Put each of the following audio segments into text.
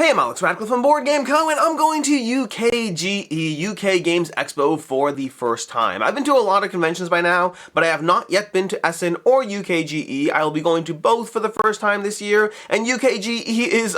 Hey, I'm Alex Radcliffe from Board Game Co, and I'm going to UKGE, UK Games Expo, for the first time. I've been to a lot of conventions by now, but I have not yet been to Essen or UKGE. I will be going to both for the first time this year, and UKGE is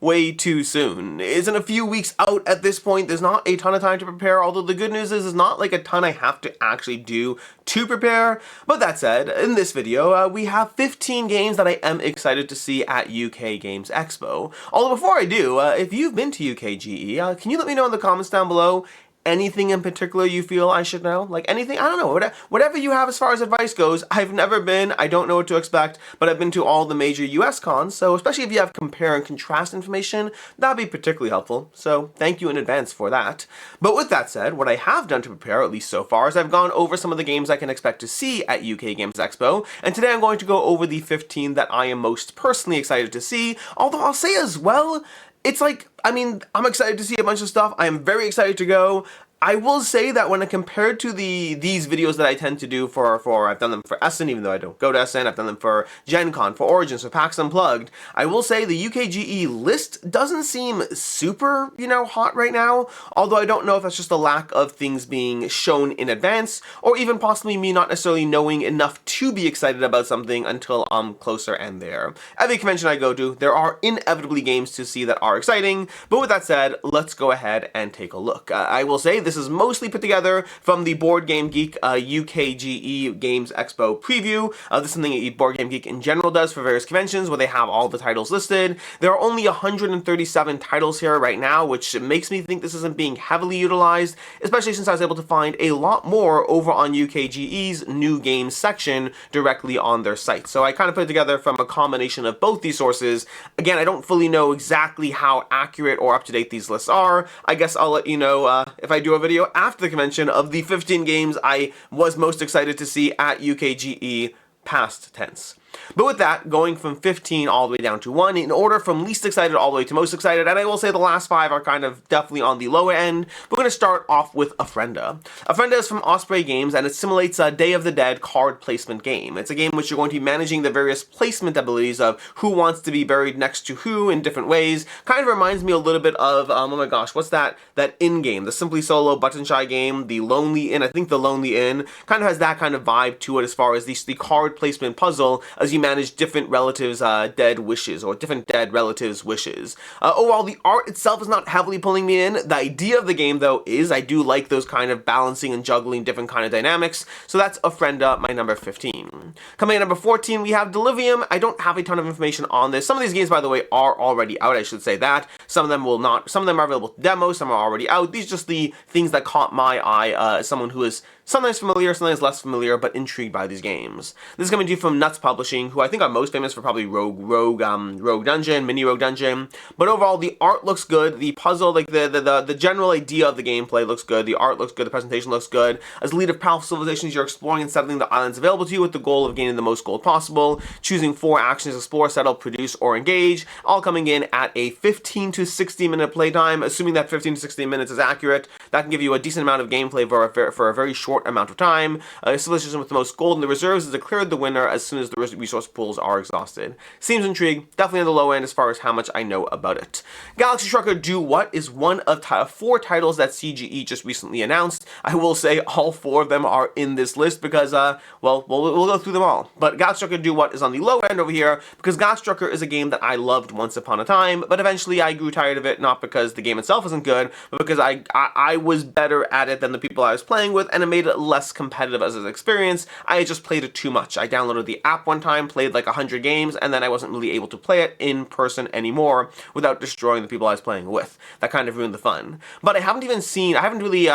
way too soon. It's in a few weeks out at this point. There's not a ton of time to prepare, although the good news is there's not like a ton I have to actually do to prepare. But that said, in this video, we have 15 games that I am excited to see at UK Games Expo. Although before I do, if you've been to UKGE, can you let me know in the comments down below anything in particular you feel I should know? Like anything, I don't know, whatever you have as far as advice goes. I've never been, I don't know what to expect, but I've been to all the major US cons, so especially if you have compare and contrast information, that'd be particularly helpful, so thank you in advance for that. But with that said, what I have done to prepare, at least so far, is I've gone over some of the games I can expect to see at UK Games Expo, and today I'm going to go over the 15 that I am most personally excited to see, although I'll say as well, it's like, I mean, I'm excited to see a bunch of stuff. I am very excited to go. I will say that when compared to these videos that I tend to do for I've done them for Essen, even though I don't go to Essen, I've done them for Gen Con, for Origins, for PAX Unplugged, I will say the UKGE list doesn't seem super, hot right now, although I don't know if that's just a lack of things being shown in advance, or even possibly me not necessarily knowing enough to be excited about something until I'm closer and there. Every convention I go to, there are inevitably games to see that are exciting, but with that said, let's go ahead and take a look. I will say this is mostly put together from the Board Game Geek UKGE Games Expo preview. This is something Board Game Geek in general does for various conventions where they have all the titles listed. There are only 137 titles here right now, which makes me think this isn't being heavily utilized, especially since I was able to find a lot more over on UKGE's new games section directly on their site. So I kind of put it together from a combination of both these sources. Again, I don't fully know exactly how accurate or up to date these lists are. I guess I'll let you know if I do a video after the convention of the 15 games I was most excited to see at UKGE past tense. But with that, going from 15 all the way down to 1, in order from least excited all the way to most excited, and I will say the last 5 are kind of definitely on the lower end, we're going to start off with Ofrenda. Ofrenda is from Osprey Games, and it simulates a Day of the Dead card placement game. It's a game in which you're going to be managing the various placement abilities of who wants to be buried next to who in different ways. Kind of reminds me a little bit of, oh my gosh, what's that Inn game? The Simply Solo Button Shy game, the Lonely Inn, I think the Lonely Inn, kind of has that kind of vibe to it as far as the card placement puzzle as you manage different relatives' dead wishes, or different dead relatives' wishes. Overall, the art itself is not heavily pulling me in. The idea of the game, though, is I do like those kind of balancing and juggling different kind of dynamics, so that's Ofrenda, my number 15. Coming in at number 14, we have Diluvium. I don't have a ton of information on this. Some of these games, by the way, are already out, I should say that. Some of them will not. Some of them are available to demo, some are already out. These are just the things that caught my eye as someone who is sometimes familiar, sometimes less familiar, but intrigued by these games. This is coming to you from Nuts Publishing, who I think are most famous for probably Rogue Dungeon, Mini Rogue Dungeon. But overall, the art looks good. The puzzle, like the general idea of the gameplay looks good. The art looks good. The presentation looks good. As the lead of powerful civilizations, you're exploring and settling the islands available to you with the goal of gaining the most gold possible. Choosing 4 actions: explore, settle, produce, or engage. All coming in at a 15 to 60 minute playtime. Assuming that 15 to 16 minutes is accurate, that can give you a decent amount of gameplay for a very short amount of time. Civilization with the most gold in the reserves is declared the winner as soon as the resource pools are exhausted. Seems intrigued, definitely on the low end as far as how much I know about it. Galaxy Trucker Do What is one of 4 titles that CGE just recently announced. I will say all 4 of them are in this list because, well, we'll go through them all. But Galaxy Trucker Do What is on the low end over here because Galaxy Trucker is a game that I loved once upon a time, but eventually I grew tired of it, not because the game itself isn't good, but because I was better at it than the people I was playing with, and it made it less competitive as an experience. I had just played it too much. I downloaded the app one time, played like 100 games, and then I wasn't really able to play it in person anymore without destroying the people I was playing with. That kind of ruined the fun. But I haven't really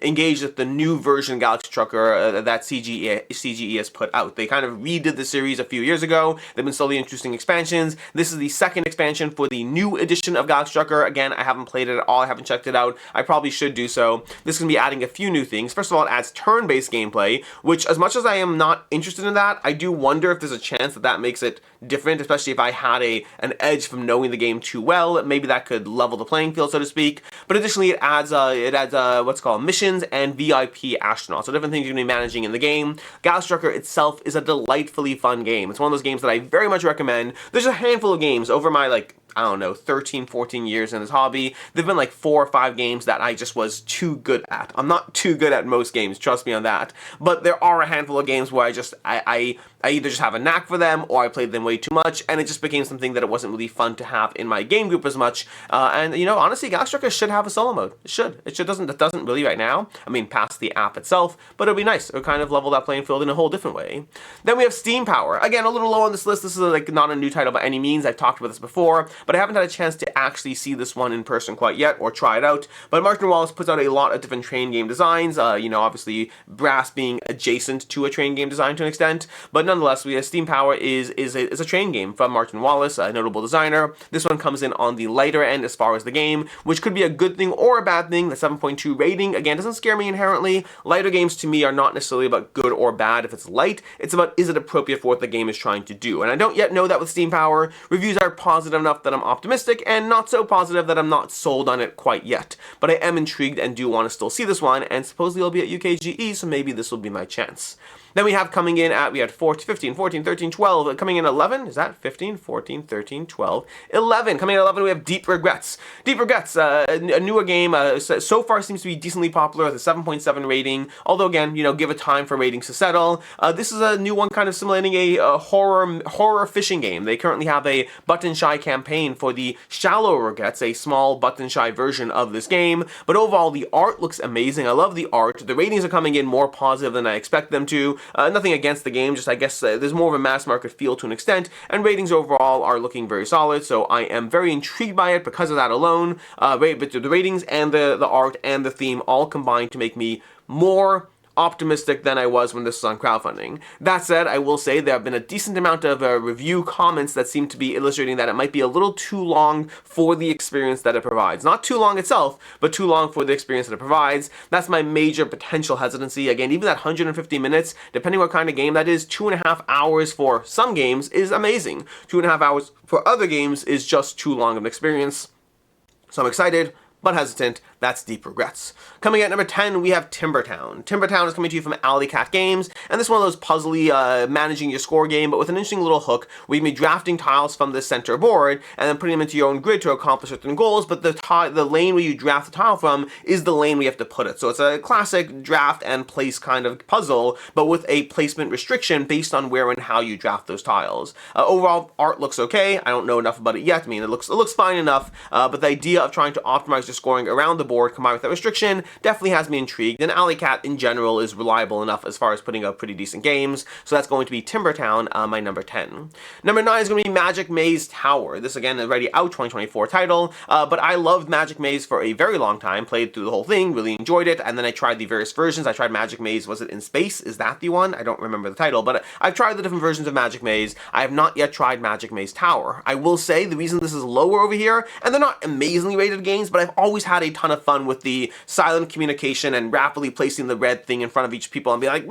engaged with the new version Galaxy Trucker that CGE has put out. They kind of redid the series a few years ago. They've been slowly introducing expansions. This is the second expansion for the new edition of Galaxy Trucker. Again, I haven't played it at all. I haven't checked it out. I probably should do so. This is going to be adding a few new things. First of all, it adds turn-based gameplay, which as much as I am not interested in that, I do wonder if there's a chance that that makes it different, especially if I had an edge from knowing the game too well. Maybe that could level the playing field, so to speak. But additionally, it adds what's called missions and VIP astronauts, so different things you're going to be managing in the game. Galaxy Trucker itself is a delightfully fun game. It's one of those games that I very much recommend. There's a handful of games over my I don't know, 13, 14 years in this hobby, there've been like 4 or 5 games that I just was too good at. I'm not too good at most games, trust me on that, but there are a handful of games where I either just have a knack for them or I played them way too much, and it just became something that it wasn't really fun to have in my game group as much. And you know, honestly, Galaxy Trucker should have a solo mode. It should. It doesn't really right now. I mean, past the app itself, but it'll be nice. It'll kind of level that playing field in a whole different way. Then we have Steam Power. Again, a little low on this list. This is like not a new title by any means. I've talked about this before, but I haven't had a chance to actually see this one in person quite yet or try it out. But Martin Wallace puts out a lot of different train game designs. You know, obviously Brass being adjacent to a train game design to an extent, but nonetheless, we have Steam Power is a train game from Martin Wallace, a notable designer. This one comes in on the lighter end as far as the game, which could be a good thing or a bad thing. The 7.2 rating, again, doesn't scare me inherently. Lighter games to me are not necessarily about good or bad if it's light. It's about, is it appropriate for what the game is trying to do? And I don't yet know that with Steam Power. Reviews are positive enough that I'm optimistic, and not so positive that I'm not sold on it quite yet. But I am intrigued and do want to still see this one, and supposedly it'll be at UKGE, so maybe this will be my chance. Then we have coming in at, we had 15, 14, 13, 12, coming in 11, is that 15, 14, 13, 12, 11. Coming in at 11, we have Deep Regrets. Deep Regrets, a newer game, so far seems to be decently popular with a 7.7 rating, although again, you know, give it time for ratings to settle. This is a new one kind of simulating a horror fishing game. They currently have a Button Shy campaign for the Shallow Regrets, a small Button Shy version of this game, but overall the art looks amazing. I love the art. The ratings are coming in more positive than I expect them to. Nothing against the game, just I guess there's more of a mass market feel to an extent, and ratings overall are looking very solid, so I am very intrigued by it because of that alone. But the ratings and the art and the theme all combine to make me more optimistic than I was when this was on crowdfunding. That said, I will say there have been a decent amount of review comments that seem to be illustrating that it might be a little too long for the experience that it provides. Not too long itself, but too long for the experience that it provides. That's my major potential hesitancy. Again, even that 150 minutes, depending what kind of game that is, 2.5 hours for some games is amazing. 2.5 hours for other games is just too long of an experience. So I'm excited, but hesitant. That's Deep Regrets. Coming at number 10, we have Timbertown. Timbertown is coming to you from Alley Cat Games, and this is one of those puzzly managing your score game, but with an interesting little hook where you can be drafting tiles from the center board and then putting them into your own grid to accomplish certain goals, but the lane where you draft the tile from is the lane where you have to put it. So it's a classic draft and place kind of puzzle, but with a placement restriction based on where and how you draft those tiles. Overall, art looks okay. I don't know enough about it yet. I mean, it looks fine enough, but the idea of trying to optimize your scoring around the board combined with that restriction definitely has me intrigued, and Alley Cat in general is reliable enough as far as putting out pretty decent games, so that's going to be Timbertown, my number 10. Number 9 is going to be Magic Maze Tower. This again is already out 2024 title, but I loved Magic Maze for a very long time, played through the whole thing, really enjoyed it, and then I tried the various versions. I tried Magic Maze, was it in space? Is that the one? I don't remember the title, but I've tried the different versions of Magic Maze. I have not yet tried Magic Maze Tower. I will say the reason this is lower over here, and they're not amazingly rated games, but I've always had a ton of fun with the silent communication and rapidly placing the red thing in front of each people and be like,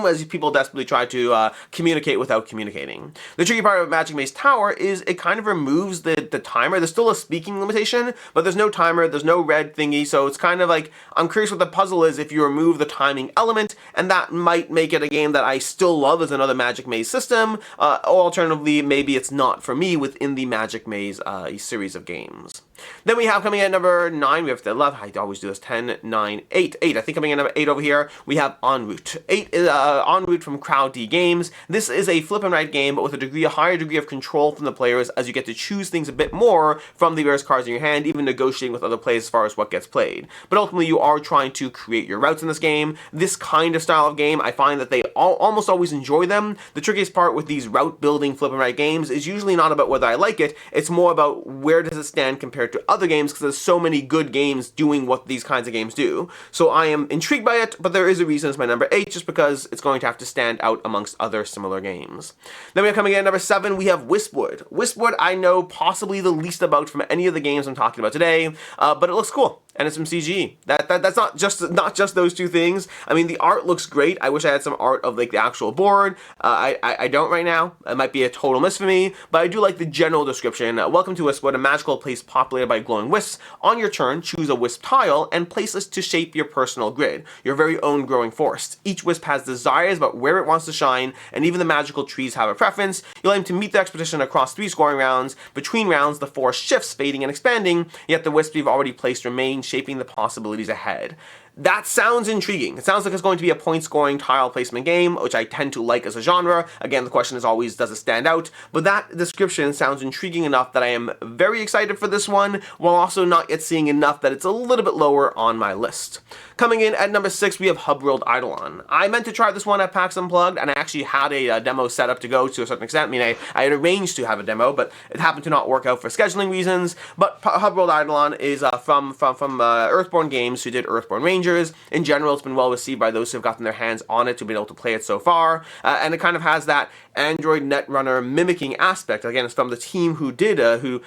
as people desperately try to communicate without communicating. The tricky part of Magic Maze Tower is it kind of removes the timer. There's still a speaking limitation, but there's no timer, there's no red thingy, so it's kind of like, I'm curious what the puzzle is if you remove the timing element, and that might make it a game that I still love as another Magic Maze system, or alternatively, maybe it's not for me within the Magic Maze series of games. Then we have coming in at number 9, we have 11, I always do this, 10, 9, 8, 8. I think coming in at number 8 over here, we have En Route. 8 is En Route from Crowd D Games. This is a flip and write game, but with a higher degree of control from the players, as you get to choose things a bit more from the various cards in your hand, even negotiating with other players as far as what gets played. But ultimately, you are trying to create your routes in this game. This kind of style of game, I find that they almost always enjoy them. The trickiest part with these route building flip and write games is usually not about whether I like it, it's more about where does it stand compared to other games, because there's so many good games doing what these kinds of games do. So I am intrigued by it, but there is a reason it's my number 8, just because it's going to have to stand out amongst other similar games. Then we have coming in at number 7, we have Wispwood. Wispwood I know possibly the least about from any of the games I'm talking about today, but it looks cool. and it's some CG. That's not just those two things. I mean, the art looks great. I wish I had some art of like the actual board. I don't right now. It might be a total miss for me, but I do like the general description. Welcome to Wispwood, a magical place populated by glowing wisps. On your turn, choose a wisp tile and place it to shape your personal grid, your very own growing forest. Each wisp has desires about where it wants to shine, and even the magical trees have a preference. You'll aim to meet the expedition across 3 scoring rounds. Between rounds, the forest shifts, fading and expanding, yet the wisps you've already placed remain, shaping the possibilities ahead. That sounds intriguing. It sounds like it's going to be a point-scoring tile placement game, which I tend to like as a genre. Again, the question is always, does it stand out? But that description sounds intriguing enough that I am very excited for this one, while also not yet seeing enough that it's a little bit lower on my list. Coming in at number 6, we have Hubworld Eidolon. I meant to try this one at PAX Unplugged, and I actually had a demo set up to go to a certain extent. I mean, I had arranged to have a demo, but it happened to not work out for scheduling reasons. But Hubworld Eidolon is from Earthborn Games, who did Earthborn Rangers. In general, it's been well received by those who have gotten their hands on it, who've been able to play it so far, and it kind of has that Android Netrunner mimicking aspect. Again, it's from the team who did, Earthborn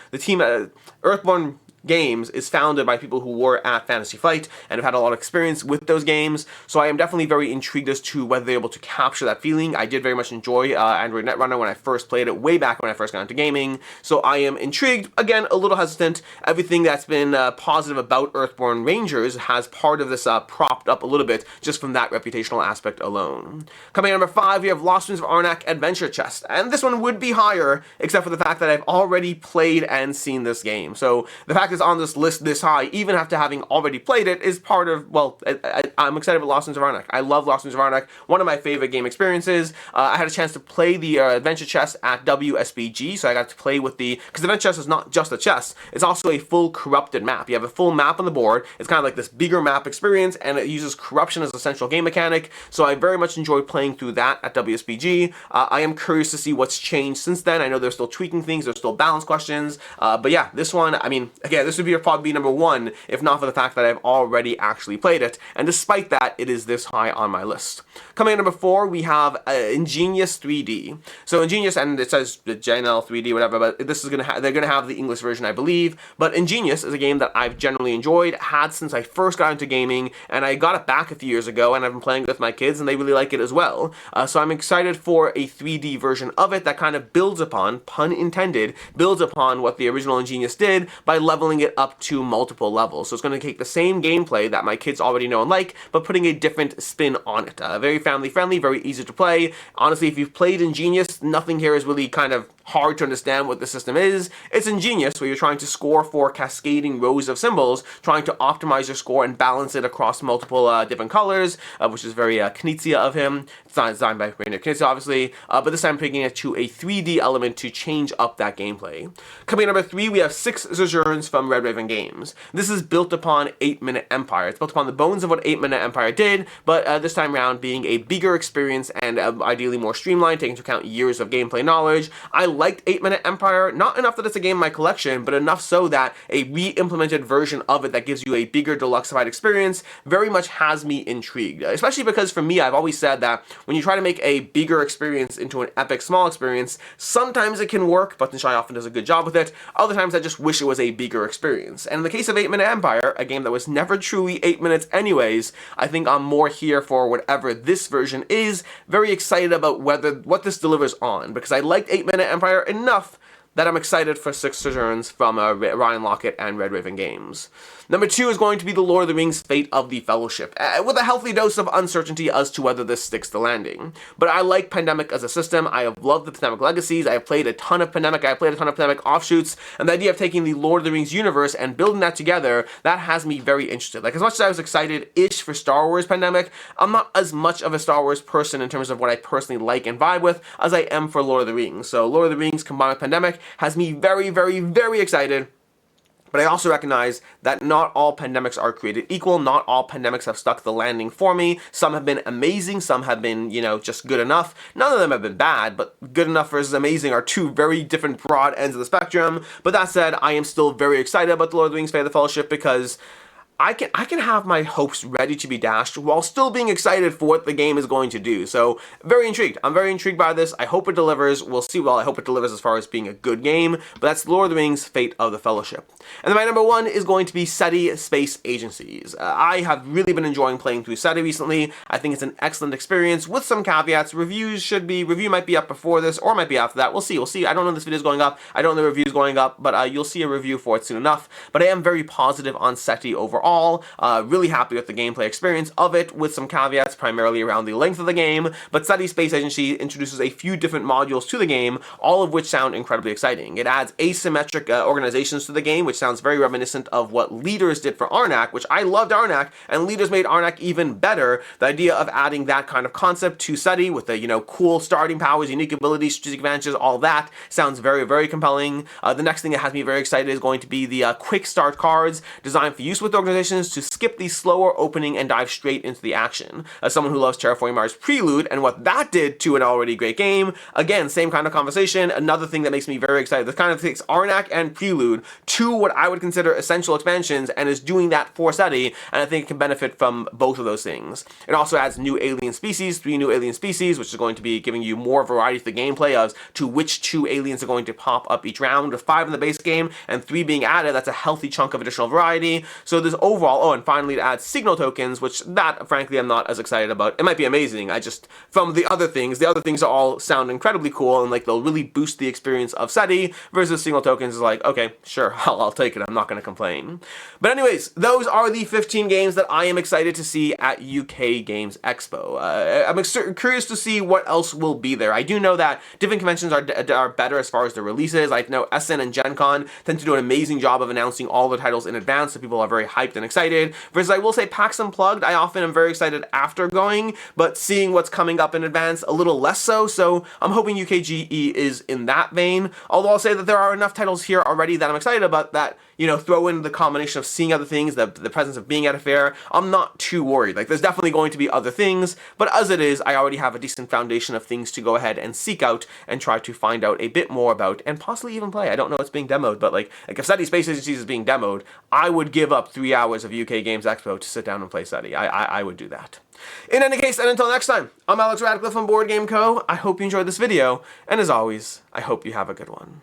Games is founded by people who were at Fantasy Flight and have had a lot of experience with those games, so I am definitely very intrigued as to whether they're able to capture that feeling. I did very much enjoy Android Netrunner when I first played it, way back when I first got into gaming, so I am intrigued. Again, a little hesitant. Everything that's been positive about Earthborn Rangers has part of this propped up a little bit just from that reputational aspect alone. Coming at number 5, we have Lost Winds of Arnak Adventure Chest, and this one would be higher, except for the fact that I've already played and seen this game. So the fact is on this list this high, even after having already played it, is part of, well, I'm excited about Lost Winds of Arnak. I love Lost Winds of Arnak, one of my favorite game experiences. I had a chance to play the Adventure Chest at WSBG, so I got to play with because the Adventure Chest is not just a chest, it's also a full corrupted map. You have a full map on the board, it's kind of like this bigger map experience, and it uses corruption as a central game mechanic, so I very much enjoyed playing through that at WSBG. I am curious to see what's changed since then. I know they're still tweaking things, there's still balance questions, but yeah, this one, I mean, again, this would be probably number 1, if not for the fact that I've already actually played it, and despite that, it is this high on my list. Coming in number 4, we have Ingenious 3D. So Ingenious, and it says JNL 3D, whatever, but this is they're gonna have the English version, I believe. But Ingenious is a game that I've generally enjoyed, had since I first got into gaming, and I got it back a few years ago, and I've been playing it with my kids, and they really like it as well. So I'm excited for a 3D version of it that kind of builds upon, pun intended, builds upon what the original Ingenious did by leveling it up to multiple levels. So it's going to take the same gameplay that my kids already know and like, but putting a different spin on it. Very family friendly, very easy to play. Honestly, if you've played Ingenious, nothing here is really kind of hard to understand what the system is. It's Ingenious, where you're trying to score for cascading rows of symbols, trying to optimize your score and balance it across multiple different colors, which is very Knizia of him. It's not designed by Rainer Knizia, obviously, but this time picking it to a 3D element to change up that gameplay. Coming at number 3, we have 6 Sojourns from Red Raven Games. This is built upon 8-Minute Empire. It's built upon the bones of what 8-Minute Empire did, but this time around being a bigger experience and ideally more streamlined, taking into account years of gameplay knowledge. I liked 8-Minute Empire, not enough that it's a game in my collection, but enough so that a re-implemented version of it that gives you a bigger deluxeified experience very much has me intrigued. Especially because for me, I've always said that when you try to make a bigger experience into an epic small experience, sometimes it can work, Button Shy often does a good job with it. Other times I just wish it was a bigger experience. And in the case of 8-Minute Empire, a game that was never truly 8 minutes anyways, I think I'm more here for whatever this version is. Very excited about what this delivers on, because I liked 8-Minute Empire enough that I'm excited for 6 Sojourns from Ryan Lockett and Red Raven Games. Number 2 is going to be The Lord of the Rings Fate of the Fellowship, with a healthy dose of uncertainty as to whether this sticks the landing. But I like Pandemic as a system. I have loved the Pandemic Legacies. I have played a ton of Pandemic. I have played a ton of Pandemic offshoots, and the idea of taking the Lord of the Rings universe and building that together, that has me very interested. Like, as much as I was excited-ish for Star Wars Pandemic, I'm not as much of a Star Wars person in terms of what I personally like and vibe with as I am for Lord of the Rings. So Lord of the Rings combined with Pandemic has me very, very, very excited. But I also recognize that not all pandemics are created equal. Not all pandemics have stuck the landing for me. Some have been amazing. Some have been, just good enough. None of them have been bad, but good enough versus amazing are two very different broad ends of the spectrum. But that said, I am still very excited about The Lord of the Rings Fate of the Fellowship because I can have my hopes ready to be dashed while still being excited for what the game is going to do. So very intrigued. I'm very intrigued by this. I hope it delivers. We'll see. Well, I hope it delivers as far as being a good game, but that's Lord of the Rings: Fate of the Fellowship. And then my number one is going to be SETI Space Agencies. I have really been enjoying playing through SETI recently. I think it's an excellent experience with some caveats. Review might be up before this or might be after that. We'll see. I don't know if this video is going up. I don't know the review's going up, but you'll see a review for it soon enough. But I am very positive on SETI overall. Really happy with the gameplay experience of it, with some caveats primarily around the length of the game, but SETI Space Agency introduces a few different modules to the game, all of which sound incredibly exciting. It adds asymmetric organizations to the game, which sounds very reminiscent of what Leaders did for Arnak, which I loved Arnak, and Leaders made Arnak even better. The idea of adding that kind of concept to SETI with the, cool starting powers, unique abilities, strategic advantages, all that sounds very, very compelling. The next thing that has me very excited is going to be the quick start cards designed for use with organizations to skip the slower opening and dive straight into the action. As someone who loves Terraforming Mars Prelude and what that did to an already great game, again, same kind of conversation. Another thing that makes me very excited. This kind of takes Arnak and Prelude to what I would consider essential expansions and is doing that for SETI, and I think it can benefit from both of those things. It also adds new alien species, 3 new alien species, which is going to be giving you more variety to the gameplay as to which 2 aliens are going to pop up each round. With 5 in the base game and 3 being added, that's a healthy chunk of additional variety. So there's overall, and finally it adds signal tokens, which that, frankly, I'm not as excited about. It might be amazing. From the other things all sound incredibly cool, and like they'll really boost the experience of SETI, versus signal tokens is like, okay, sure, I'll take it. I'm not going to complain. But anyways, those are the 15 games that I am excited to see at UK Games Expo. I'm curious to see what else will be there. I do know that different conventions are better as far as the releases. I know SN and Gen Con tend to do an amazing job of announcing all the titles in advance, so people are very hyped and excited. Versus I will say PAX Unplugged, I often am very excited after going, but seeing what's coming up in advance, a little less so. So I'm hoping UKGE is in that vein. Although I'll say that there are enough titles here already that I'm excited about that, throw in the combination of seeing other things, the presence of being at a fair, I'm not too worried. Like, there's definitely going to be other things, but as it is, I already have a decent foundation of things to go ahead and seek out and try to find out a bit more about and possibly even play. I don't know what's being demoed, but like if SETI Space Agencies is being demoed, I would give up 3 hours of UK Games Expo to sit down and play SETI. I would do that. In any case, and until next time, I'm Alex Radcliffe from Board Game Co. I hope you enjoyed this video, and as always, I hope you have a good one.